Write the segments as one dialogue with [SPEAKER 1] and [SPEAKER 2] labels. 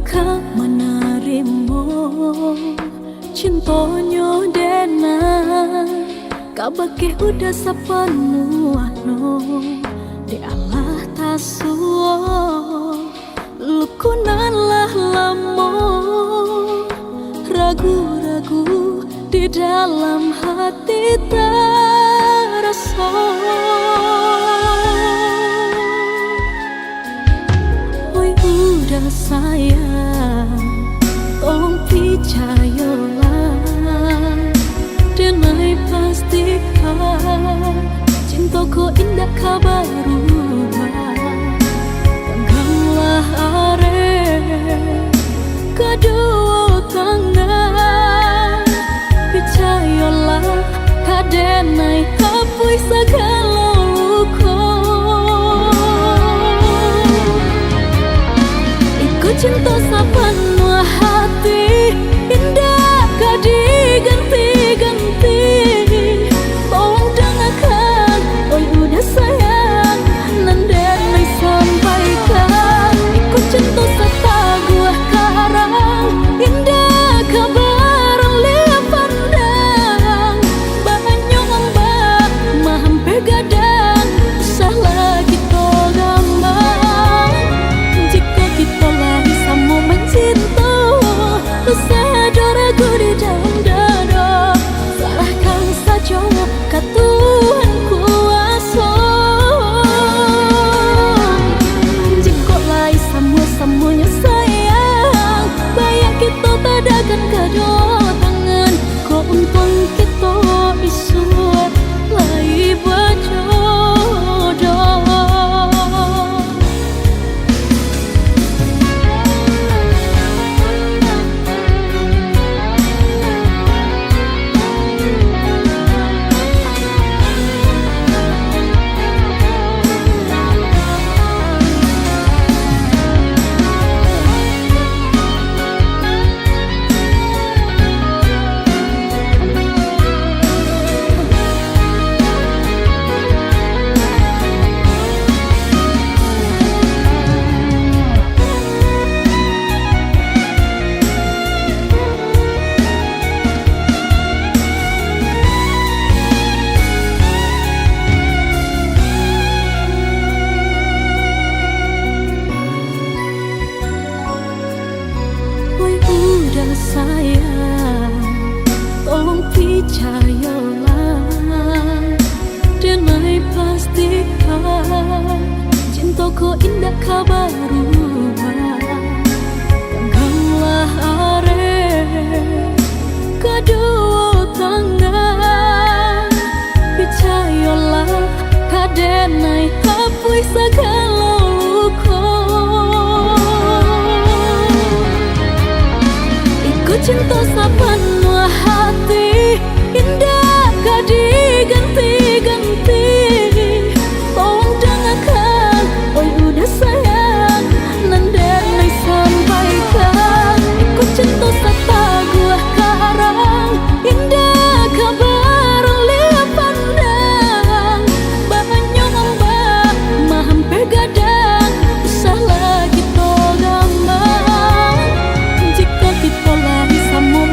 [SPEAKER 1] Kau menerima cintonyo dena kabake udah sepenuhno di Allah tasuo lukunan lah lamo ragu-ragu di dalam hati terasa. Oi udah sayang tolong percayalah denai pastikan cintaku indah kabaru genggamlah are kedua tangan percayalah kadenai kapui segala luka ikut cinta sepenuh hati indah gak diganti-ganti. Tolong dengarkan, oi udah sayang nandenai sampaikan ikut cinta serta gua karang indah kabar lihat pandang banyak ombak mahampe gadang usah lagi to gambang jika kita lagi sama mencinta sadar aku di dalam dada salahkan saja ke Tuhan kuasa jika lagi sama-samanya sayang bayang kita tadakan kedua tangan kau untung kita isu lagi berjodoh. Udah sayang, tolong percayalah denai pastikan cintaku indah kabaru genggamlah are kedua tangan percayalah kadenai hapus segala luka cinta sepenuh hati indah gak diganti-ganti. Tolong dengarkan, oi udah sayang nandenai sampaikan ikut cinta serta gua karang indah kabar lihat pandang banyak ombak mahampe gadang usah lagi to gambang jika kita lagi sama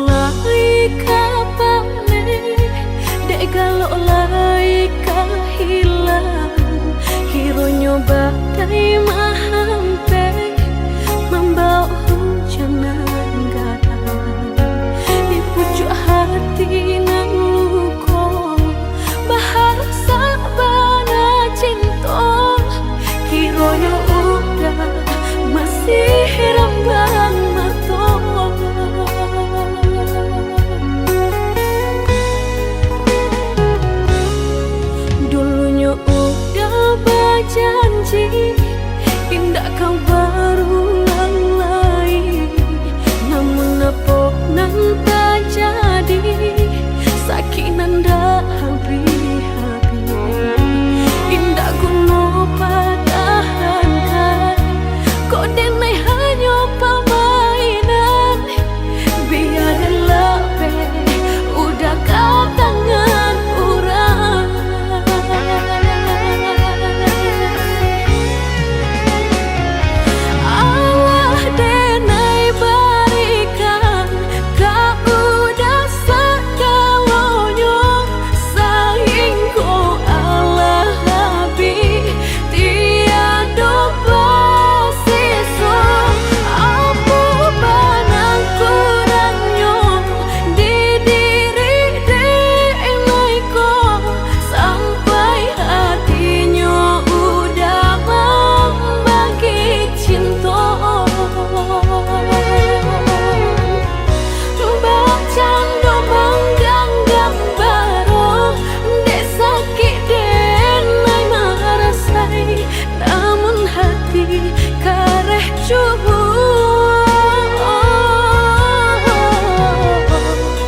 [SPEAKER 1] mulai kapane dek galok lai hilang hiro nyoba dari mahampe membawa hujan garam di pucuk hati nan luko bahasa bana cinta hiro yo udah masih rembang mato dulunya udah berjanji indah kau berulang lagi namun apa nan tak jadi sakit nan dah habis-habis indah kuno padahankan kok denai hanya permainan biarlah udah kau tangan orang Allah denai berikan kau udah segalanya sayang kau Allah habis tiada bersisa apa banang kurangnya di diri denai kau sampai hatinya udah membagi cinta bercanda manggang gambar dek sakit denai marasai namun hati kareh cubu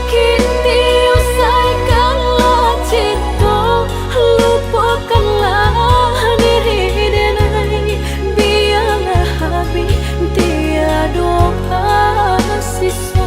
[SPEAKER 1] kini usaikanlah cinta lupakanlah diri denai biarlah habis tiada sisa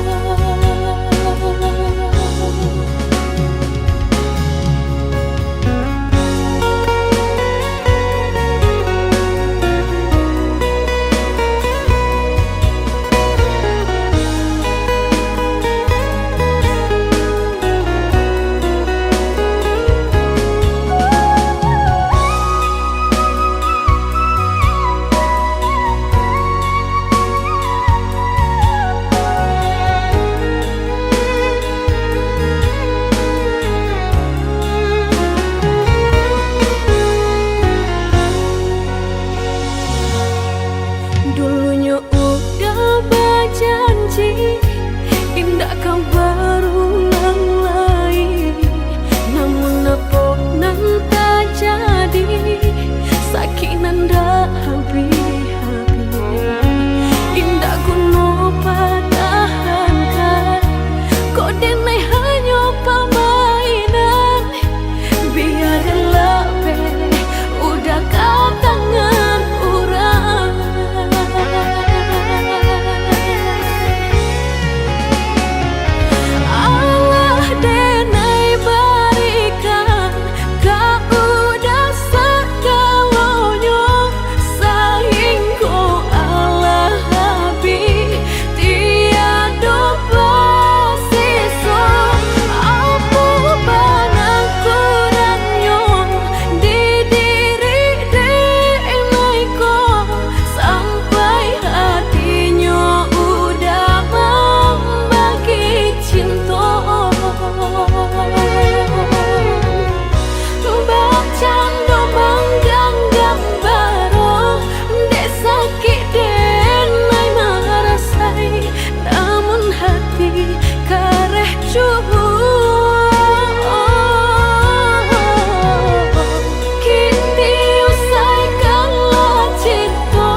[SPEAKER 1] dulunya udah berjanji indah kau berulang lagi namun apa nan tak jadi sakit nan dah habis-habis indah kuno padahankan kok denai hanya permainan biarlah udah kau tangan orang Allah denai berikan kau udah segalanya sayang kau Allah habis tiada bersisa apa banang kurangnya di diri denai kau sampai hatinya udah membagi cinta bercanda manggang gambar dek sakit denai marasai namun hati kareh cubu kini usaikanlah cinta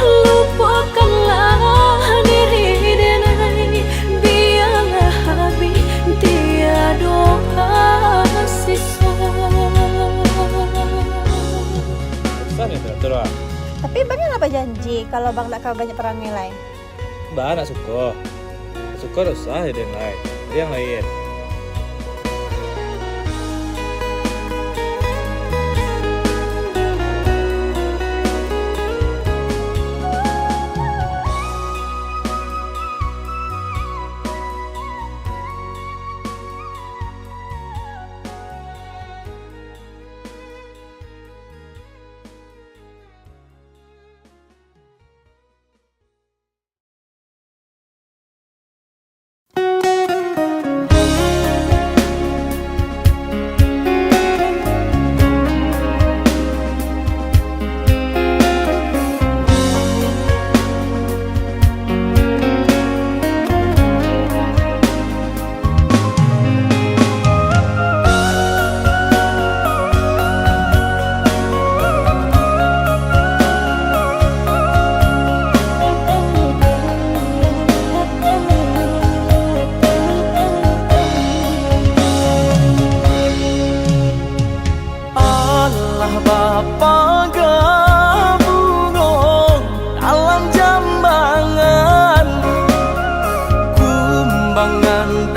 [SPEAKER 1] lupakanlah diri denai biarlah habis tiada sisa
[SPEAKER 2] Besar ya beratur ah.
[SPEAKER 3] Tapi bang apa janji kalau bang nak kau banyak perang nilai?
[SPEAKER 2] Mbak nak suka. Suka usah ya dan lain. Jadi yang lain.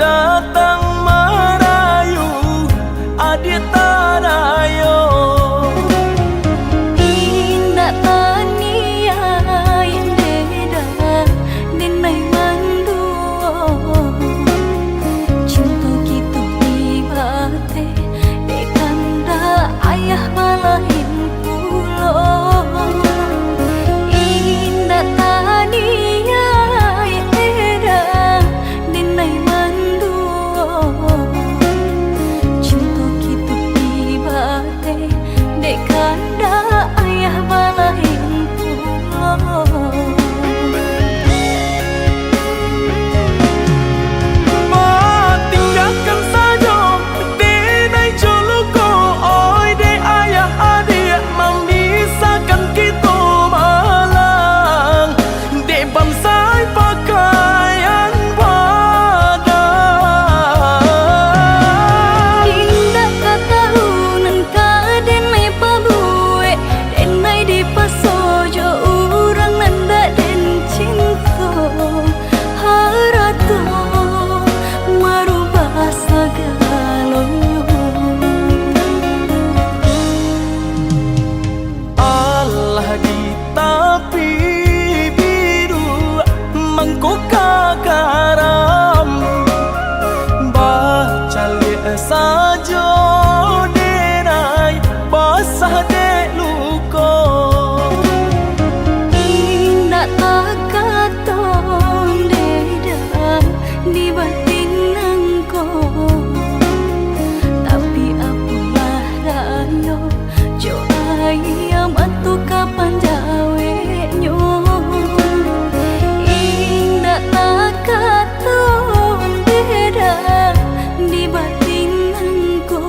[SPEAKER 4] datang merayu adik tanayo.
[SPEAKER 1] Indah taniai deda dinai manduo cinta gitu ibate dekanda ayah malahin pulo. Indah taniai deda dinai manduo cinta gitu ibate dekanda ayah malahin pulo.
[SPEAKER 4] Tinggalkan saja denai joluko, oi de ayah adik memisahkan kita malang. De bamsai pakaian padan.
[SPEAKER 1] Indah katahunan ka denai pabue denai di pasojo urang nanda den cinta harato marubah sagalonyo.
[SPEAKER 4] Allah di tapi biru mangko kagaram baca lihat saja denai basah de luko.
[SPEAKER 1] Indah tak katon deda di batin engko tapi apalah rayo jo ayam atu kapan jawenyo. Indah tak katon deda di batin engko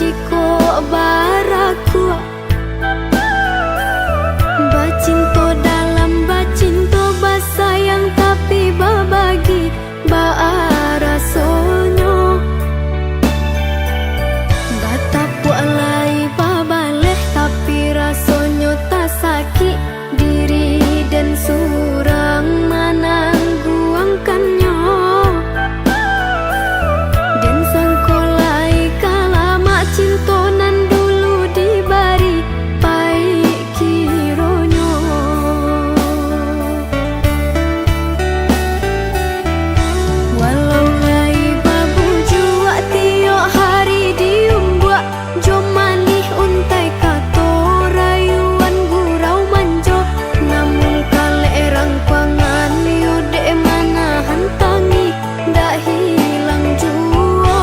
[SPEAKER 1] jiko baraku. Bacinto dalam bacinto basayang tapi babagi baarasonyo. Batapu alai babaleh tapi rasonyo tak sakit diri dan surang manangguangkannya. Dan sangkolai kalama cintonan dulu dibari pai kironyo. Walau lai babu jua tiok hari diumbuak jom manih untai kato rayuan gurau manjo. Namun kale erang pangan yude mana hantangi dak hilang jua.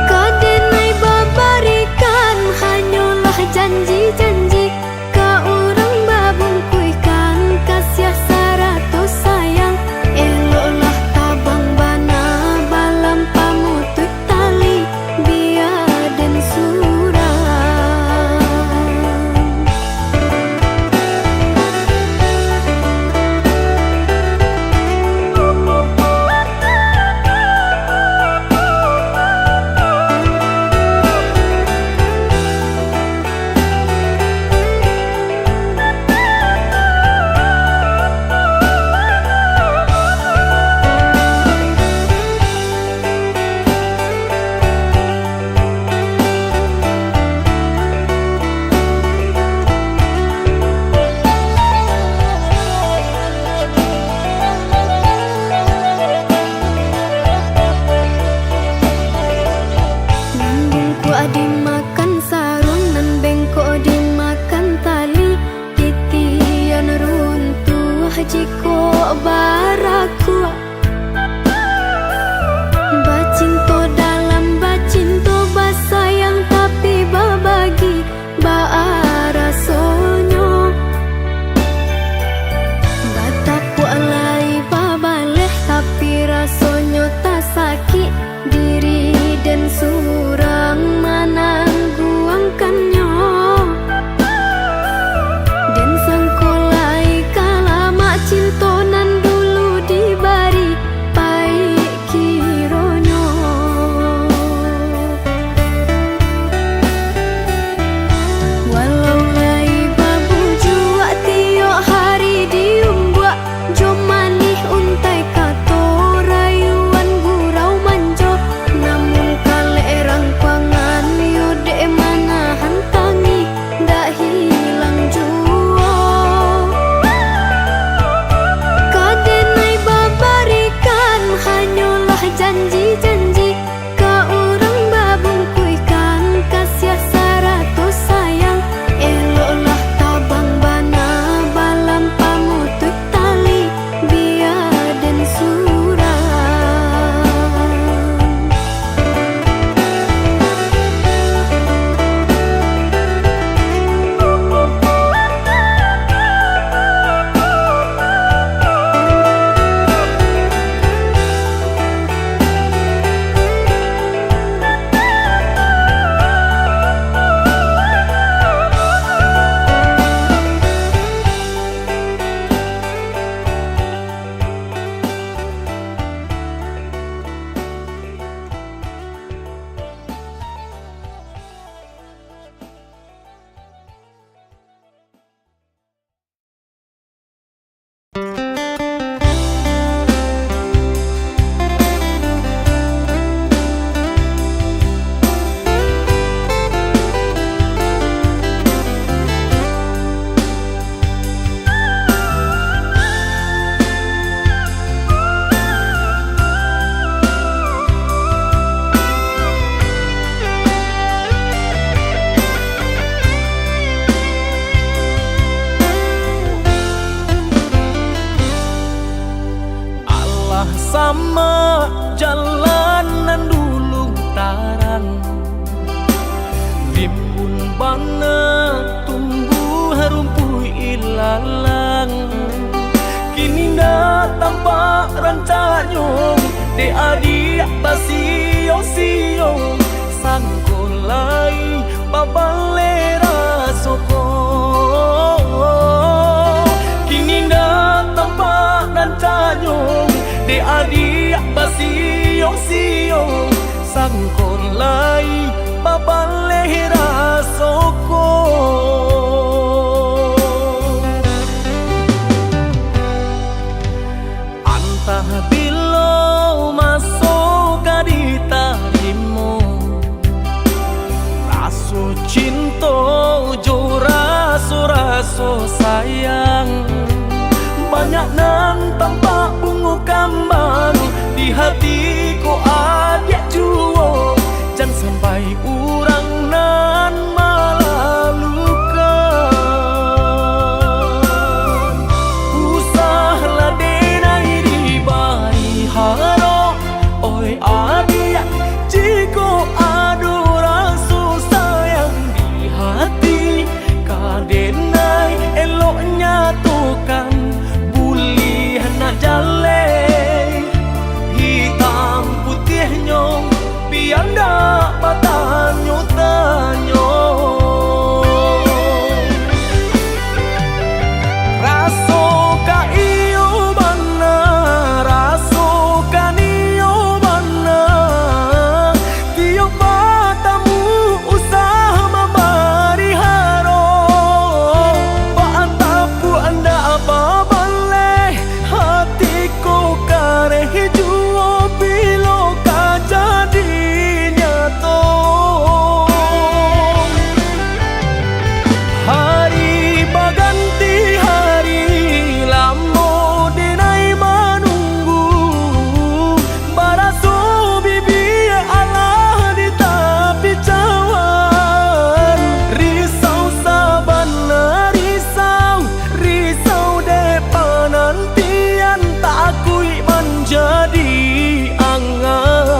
[SPEAKER 1] Kadenai babarikan hanyalah janji-janji ka urang babungkuikan kasih saratus sayang. Eloklah tabang bana balam pamutut tali biar dan surang. Nambungku dimakan sarung nan bengkok dimakan tali. Titian runtuh jiko baraku. Bacinto dalam bacinto basayang tapi babagi baarasonyo. Batapu alai babaleh tapi rasonyo tak sakit diri dan surang manangguangkannya. Dan sangkolai kalama cintonan dulu dibari pai kironyo. Walau lai babu jua tiok hari diumbuak jom manih untai kato rayuan gurau manjo. Namun kale erang pangan yude mana hantangi dak hilang jua. Kadenai babarikan hanyalah janji-janji ka urang babungkuikan kasih saratus sayang. Eloklah tabang bana balam pamutut tali biar dan surang.
[SPEAKER 4] sama jalanan dulu taran. Bimbun bana tumbuh rumpuh ilalang. Kini dah tampak rancanyong de adik tak sio-sio sangkolai babalera soko kini na tampak dan tanyong de adik basiyong siyong sangkolai babalera soko antah bilo masuk di tarimo raso cinta jo raso sayang banyak nan tampak bunga kambang di hatiku adik juo jangan sampai urang nan malalukan usahlah denai di bari haro oi adik jiko adu rasa sayang di hati kadenai eloknya tukang bulih nak jale hitam putih nyong biar ndak batanyo tanyo raso ka iyo bana raso ka niyo bana tiyo matamu usaha mabari haro paantapu anda apa bale hatiku kareh juo bilo ka jadi hari baganti hari lamo denai manunggu baraso bibi Allah di tapi cawan risau sabana risau depanantian tak akui menjadi angan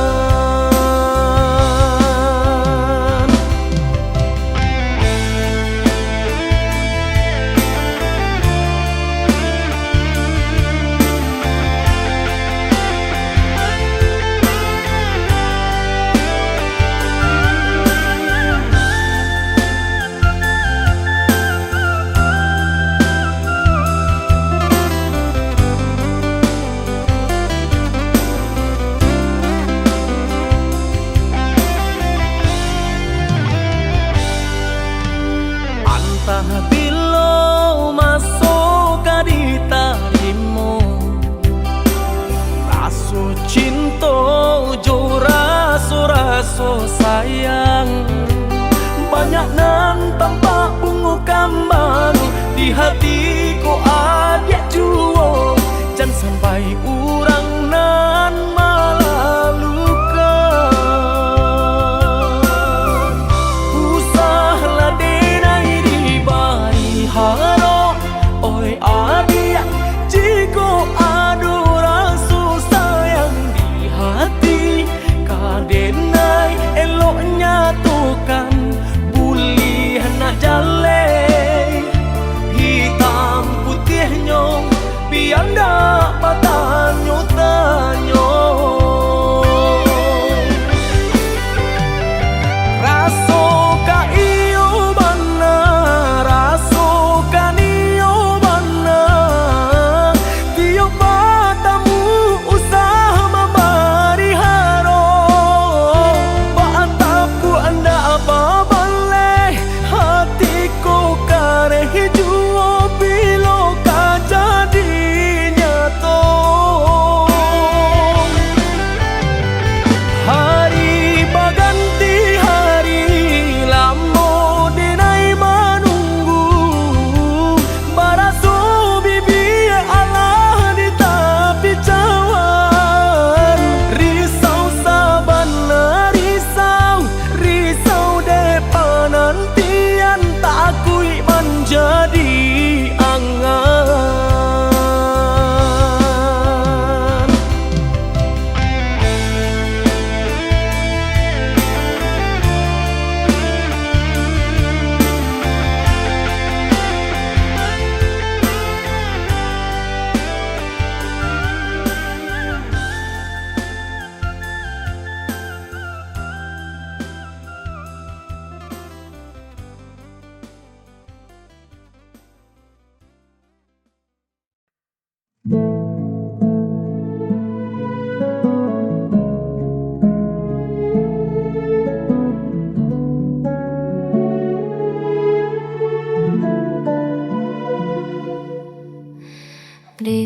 [SPEAKER 4] entah bilo masuk di tarimo raso cinta jo raso sayang banyak nan tampak bunga kambang di hatiku adik juo jangan sampai urang nan malalukan usahlah denai di bari haro oi adik jiko adu rasa sayang di hati kadenai eloknya
[SPEAKER 1] Di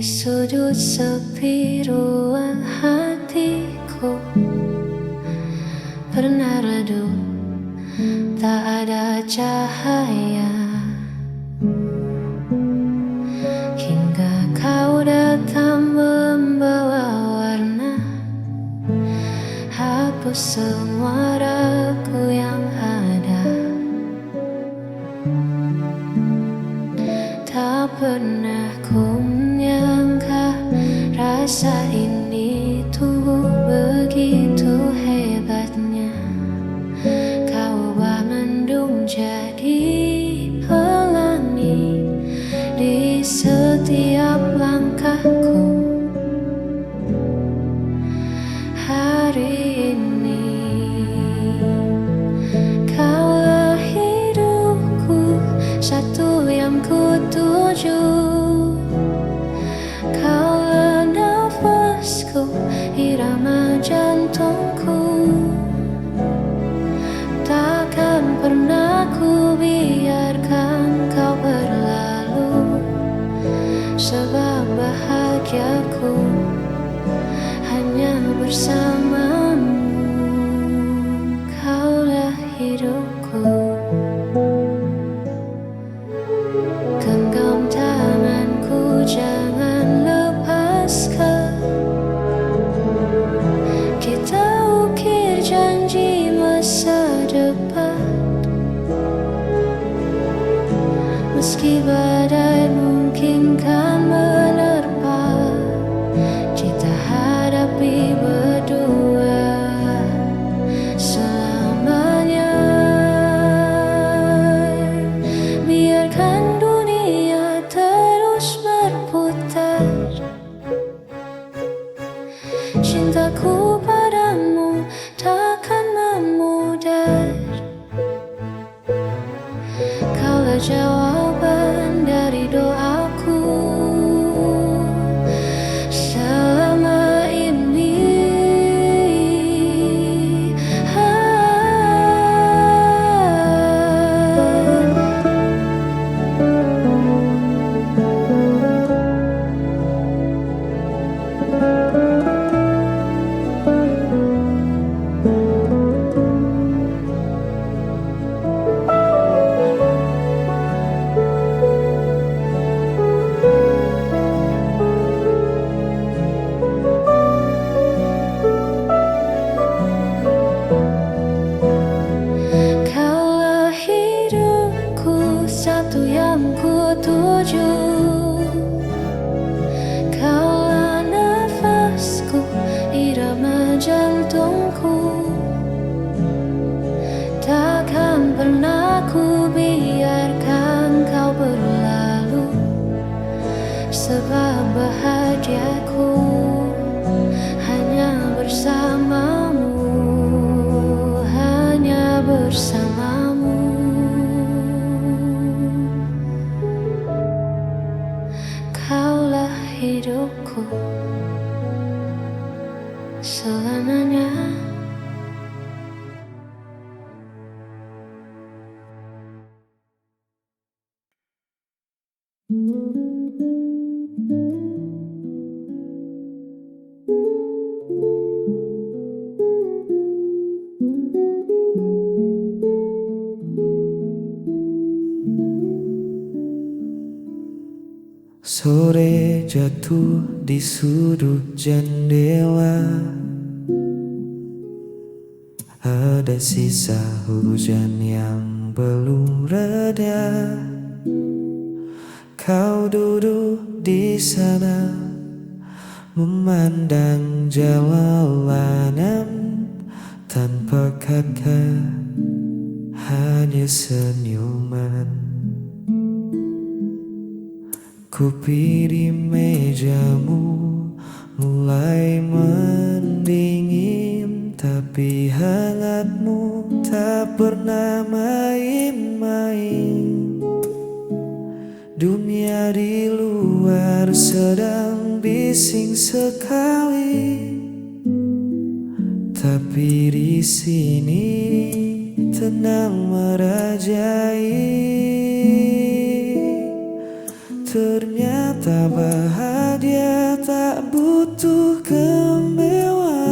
[SPEAKER 1] sudut sepi ruang hatiku pernah redup, tak ada cahaya, hingga kau datang membawa warna, hapus semua ragu yang ada. Tak pernah ku menyangka rasa ini tuh begitu hebatnya. Kau ubah mendung jadi pelangi di setiap langkahku. Hari ini kaulah hidupku, satu yang ku tuju. Kaulah nafasku, irama jantungku. Takkan pernah ku biarkan kau berlalu, sebab bahagiaku hanya bersamamu. Kaulah hidupku. Genggam tanganku, jangan lepaskan. Kita ukir janji masa depan. Meski badai mungkin kan menerpa, kita hadapi berdua selamanya. Biarkan dunia terus berputar, cintaku padamu takkan memudar. Kaulah jawaban dari doaku selama ini. Kaulah hidupku, satu yang ku tuju. Kaulah nafasku, irama jantungku. Takkan pernah ku biarkan kau berlalu, sebab bahagiaku hanya bersamamu, hanya bersamamu. Kaulah hidupku selamanya.
[SPEAKER 5] Sore jatuh di sudut jendela, ada sisa hujan yang belum reda. Kau duduk di sana memandang jalanan tanpa kata, hanya senyuman. Kopi di mejamu mulai mendingin, tapi hangatmu tak pernah main-main. Dunia di luar sedang bising sekali, tapi di sini tenang merajai. Ternyata bahagia tak butuh kemewahan,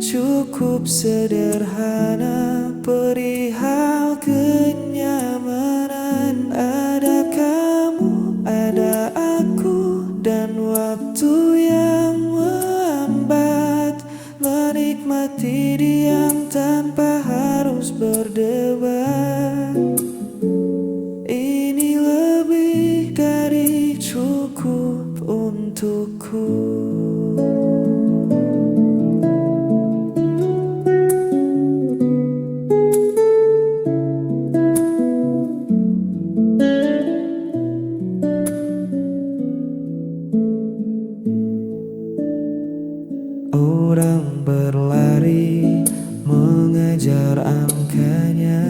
[SPEAKER 5] cukup sederhana perihal kenyamanan. Ada kamu, ada aku, dan waktu yang melambat. Menikmati diam tanpa harus berdebat. Ini lebih dari cukup untukku. Orang berlari mengejar angkanya,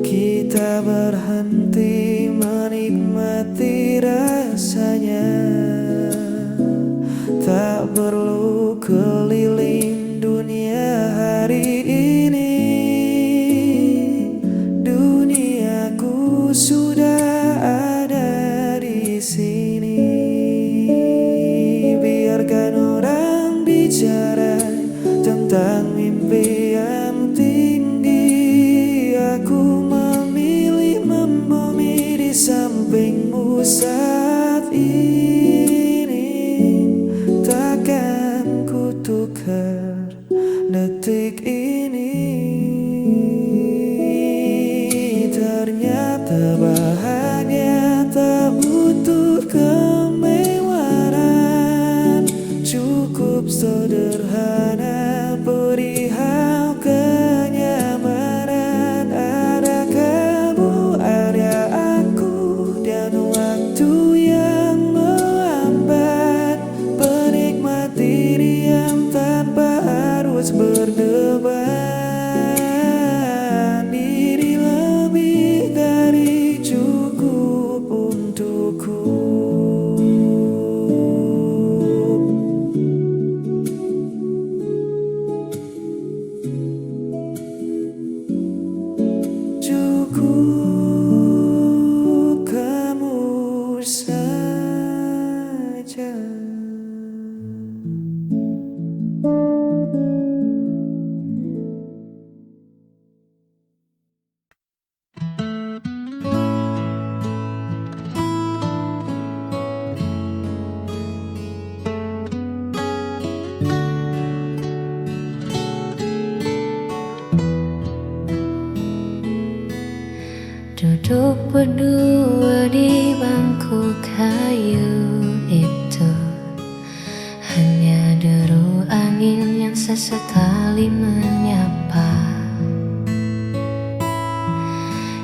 [SPEAKER 5] kita berhenti menikmati rasanya. Tak perlu keliling dunia hari ini, duniaku sudah ada di sini. Biarkan orang bicara tentang mimpi yang tinggi, aku memilih membumi di sampingmu saat ini. Takkan ku tukar detik ini. Ternyata bahagia tak butuh kemewahan, cukup sederhana perihal kenyamanan. Ada kamu, ada aku, dan waktu yang melambat. Menikmati diam tanpa harus berdebat. Diri lebih dari cukup untukku. Cukup kamu saja.
[SPEAKER 1] Duduk berdua di bangku kayu itu, hanya deru angin yang sesekali menyapa.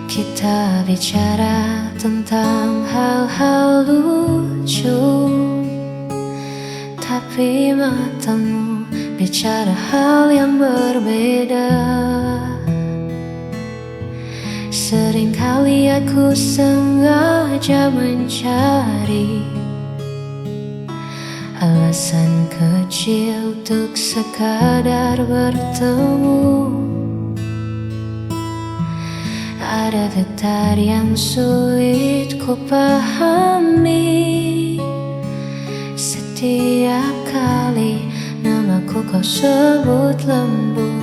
[SPEAKER 1] Kita bicara tentang hal-hal lucu, tapi matamu bicara hal yang berbeda. Seringkali aku sengaja mencari alasan kecil untuk sekadar bertemu. Ada getar yang sulit ku pahami setiap kali namaku kau sebut lembut.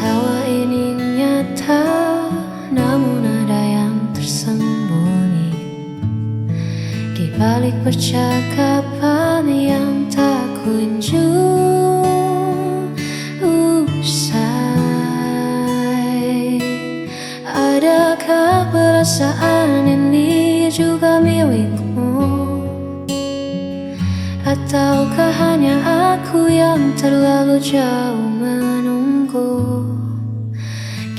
[SPEAKER 1] Tawa ini nyata, namun ada yang tersembunyi di balik percakapan yang tak kunjung usai. Adakah perasaan ini juga milikmu? Ataukah hanya aku yang terlalu jauh menunggu?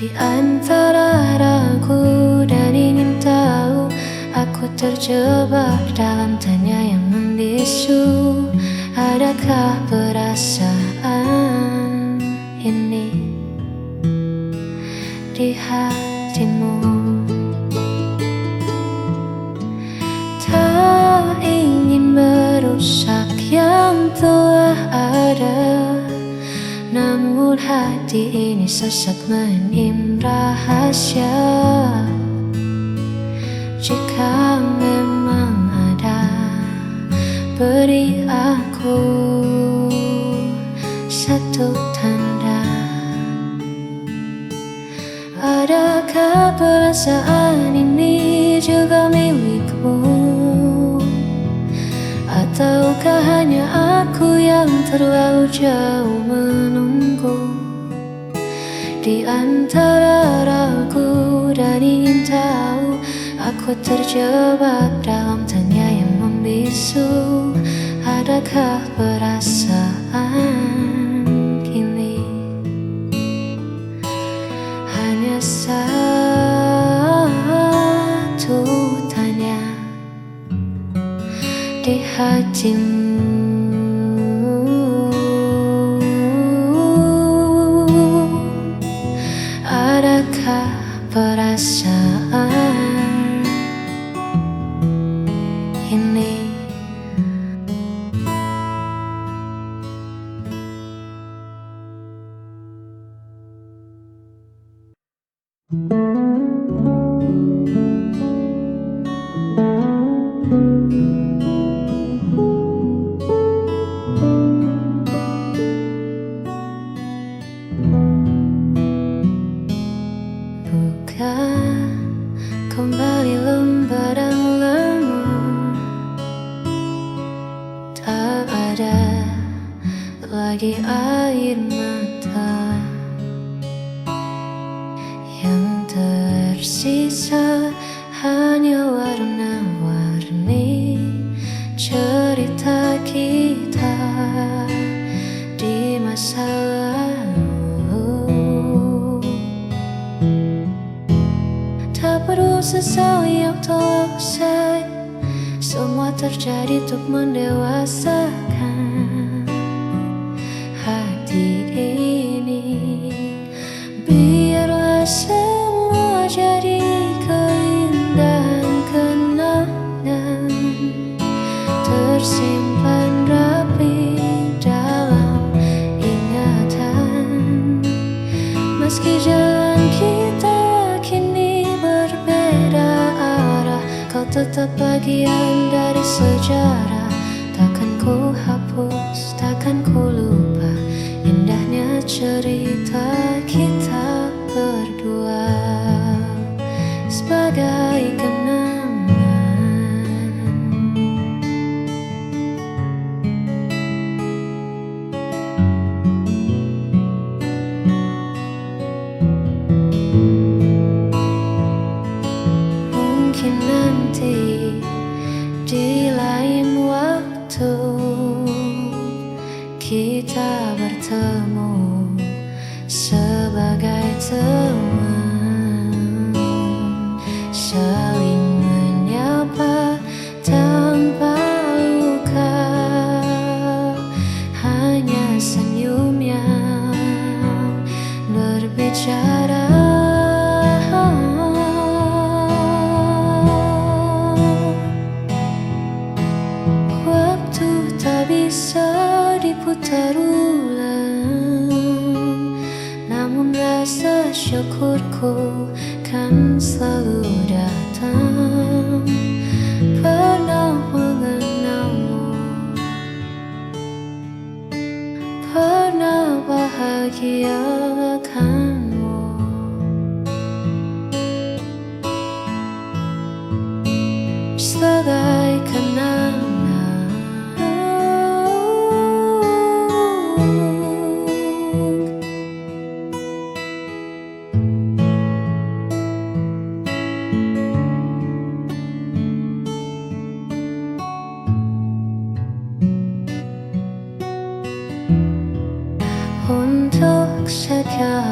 [SPEAKER 1] Di antara ragu dan ingin tahu, aku terjebak dalam tanya yang membisu. Adakah perasaan ini di hatimu. Tak ingin merusak yang telah ada, namun hati ini sesat menyimpan rahasia. Jika memang ada, beri aku satu tanda. Adakah perasaan ini juga milikmu? Ataukah hanya aku yang terlalu jauh menunggu? Di antara ragu dan ingin tahu, aku terjebak dalam tanya yang membisu. Adakah perasaan kini hanya satu tanya di hatimu? Adakah perasaan ini? Buka kembali lembar yang lama, tak ada lagi air mata. Yang tersisa hanya warna-warni cerita kita di masa lalu. Tak perlu sesali yang telah usai, semua terjadi untuk mendewasakan hati ini. Biarlah semua jadi keindahan kenangan, tersimpan rapi dalam ingatan. Meski jalan kita kini berbeda arah, kau tetap bagian dari sejarah. Takkan ku hapus, takkan ku lupa indahnya cerita kita berdua sebagai kenangan. Mungkin nanti di lain waktu kita bertemu sebagai teman, saling menyapa tanpa luka, hanya senyum yang berbicara. Waktu tak bisa diputar ulang, namun rasa syukurku kan selalu datang. Pernah mengenalmu, pernah bahagiakanmu. Sebagai kenangan. Untuk sekian